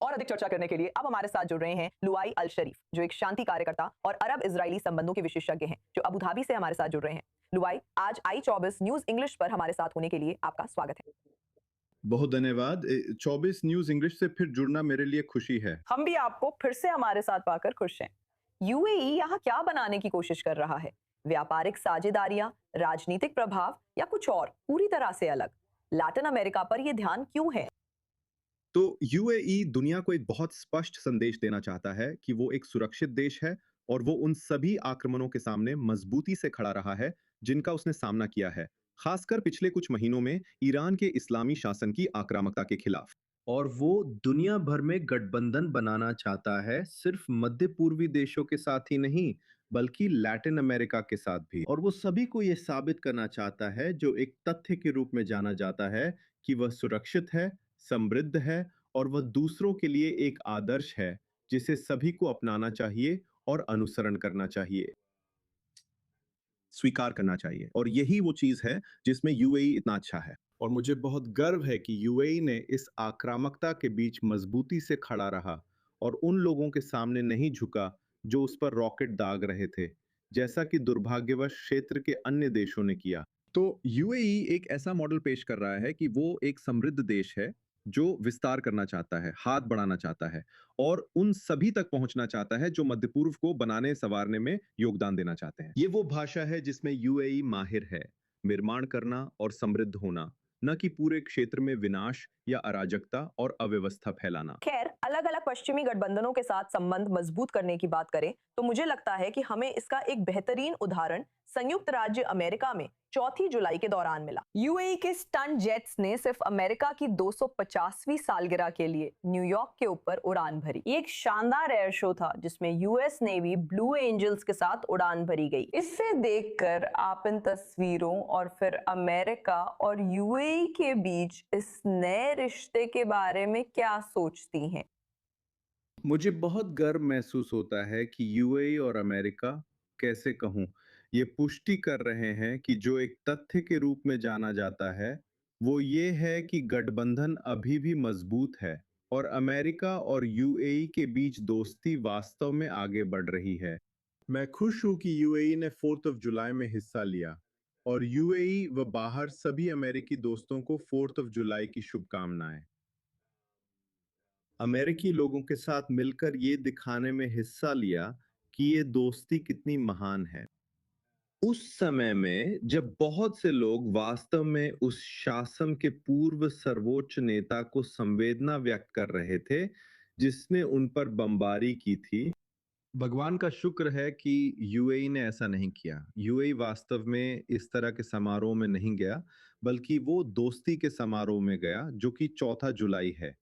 और अधिक चर्चा करने के लिए अब हमारे साथ जुड़ रहे हैं लुआई अल शरीफ, जो एक शांति कार्यकर्ता और अरब इजरायली संबंधों के विशेषज्ञ हैं, जो अबू धाबी से हमारे साथ जुड़ रहे हैं। लुआई, आज आई24 न्यूज इंग्लिश पर हमारे साथ होने के लिए आपका स्वागत है। बहुत धन्यवाद। 24 न्यूज इंग्लिश से फिर जुड़ना मेरे लिए खुशी है। हम भी आपको फिर से हमारे साथ पाकर खुश हैं। यूएई यहाँ क्या बनाने की कोशिश कर रहा है? व्यापारिक साझेदारियां, राजनीतिक प्रभाव या कुछ और पूरी तरह से अलग? लैटिन अमेरिका पर यह ध्यान क्यों है? तो यूएई दुनिया को एक बहुत स्पष्ट संदेश देना चाहता है कि वो एक सुरक्षित देश है और वो उन सभी आक्रमणों के सामने मजबूती से खड़ा रहा है जिनका उसने सामना किया है, खासकर पिछले कुछ महीनों में ईरान के इस्लामी शासन की आक्रामकता के खिलाफ। और वो दुनिया भर में गठबंधन बनाना चाहता है, सिर्फ मध्य पूर्वी देशों के साथ ही नहीं बल्कि लैटिन अमेरिका के साथ भी। और वो सभी को ये साबित करना चाहता है, जो एक तथ्य के रूप में जाना जाता है, कि वह सुरक्षित है, समृद्ध है और वह दूसरों के लिए एक आदर्श है जिसे सभी को अपनाना चाहिए और अनुसरण करना चाहिए, स्वीकार करना चाहिए। और यही वो चीज है जिसमें यूएई इतना अच्छा है। और मुझे बहुत गर्व है कि यूएई ने इस आक्रामकता के बीच मजबूती से खड़ा रहा और उन लोगों के सामने नहीं झुका जो उस पर रॉकेट दाग रहे थे, जैसा कि दुर्भाग्यवश क्षेत्र के अन्य देशों ने किया। तो यूएई एक ऐसा मॉडल पेश कर रहा है कि वो एक समृद्ध देश है जो विस्तार करना चाहता है, हाथ बढ़ाना चाहता है और उन सभी तक पहुंचना चाहता है जो मध्य पूर्व को बनाने संवारने में योगदान देना चाहते हैं। ये वो भाषा है जिसमें यूएई माहिर है, निर्माण करना और समृद्ध होना, न कि पूरे क्षेत्र में विनाश या अराजकता और अव्यवस्था फैलाना। खैर, अलग अलग पश्चिमी गठबंधनों के साथ संबंध मजबूत करने की बात करें तो मुझे लगता है कि हमें इसका एक बेहतरीन उदाहरण संयुक्त राज्य अमेरिका में 4 जुलाई के दौरान मिला। यूएई के स्टन जेट्स ने सिर्फ अमेरिका की 250वीं सालगिरह के लिए न्यूयॉर्क के ऊपर उड़ान भरी। ये एक शानदार एयर शो था जिसमें यूएस नेवी ब्लू एंजल्स के साथ उड़ान भरी गई। इसे देखकर आप इन तस्वीरों और फिर अमेरिका और यूएई के बीच इस नए रिश्ते के बारे में क्या सोचती हैं? मुझे बहुत गर्व महसूस होता है कि यूएई और अमेरिका, कैसे कहूं, ये पुष्टि कर रहे हैं कि जो एक तथ्य के रूप में जाना जाता है, वो ये है कि गठबंधन अभी भी मजबूत है और अमेरिका और यूएई के बीच दोस्ती वास्तव में आगे बढ़ रही है। मैं खुश हूं कि यूएई ने 4th ऑफ जुलाई में हिस्सा लिया और यूएई व बाहर सभी अमेरिकी दोस्तों को 4th ऑफ जुलाई की शुभकामनाएं। अमेरिकी लोगों के साथ मिलकर ये दिखाने में हिस्सा लिया कि ये दोस्ती कितनी महान है। उस समय में जब बहुत से लोग वास्तव में उस शासन के पूर्व सर्वोच्च नेता को संवेदना व्यक्त कर रहे थे जिसने उन पर बमबारी की थी, भगवान का शुक्र है कि यूएई ने ऐसा नहीं किया। यूएई वास्तव में इस तरह के समारोह में नहीं गया, बल्कि वो दोस्ती के समारोह में गया जो कि 4 जुलाई है।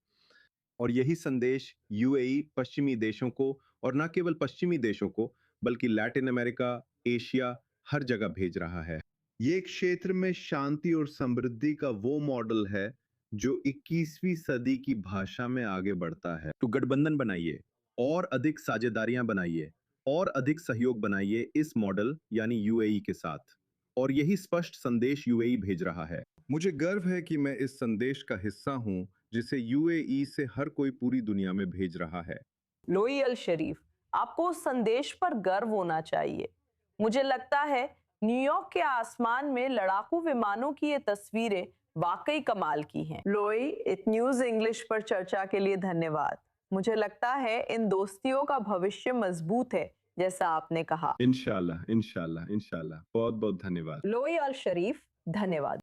और यही संदेश यूएई पश्चिमी देशों को, और न केवल पश्चिमी देशों को बल्कि लैटिन अमेरिका, एशिया, हर जगह भेज रहा है। ये क्षेत्र में शांति और समृद्धि का वो मॉडल है जो 21वीं सदी की भाषा में आगे बढ़ता है। तो गठबंधन बनाइए और अधिक साझेदारियां बनाइए और अधिक सहयोग बनाइए इस मॉडल यानी यूएई के साथ। और यही स्पष्ट संदेश यूएई भेज रहा है। मुझे गर्व है कि मैं इस संदेश का हिस्सा हूं जिसे यूएई से हर कोई पूरी दुनिया में भेज रहा है। लोई अल शरीफ, आपको उस संदेश पर गर्व होना चाहिए। मुझे लगता है न्यूयॉर्क के आसमान में लड़ाकू विमानों की ये तस्वीरें वाकई कमाल की हैं। लोई, इस न्यूज इंग्लिश पर चर्चा के लिए धन्यवाद। मुझे लगता है इन दोस्तियों का भविष्य मजबूत है, जैसा आपने कहा। इंशाल्लाह, इंशाल्लाह, इंशाल्लाह। बहुत बहुत धन्यवाद। लोई अल शरीफ, धन्यवाद।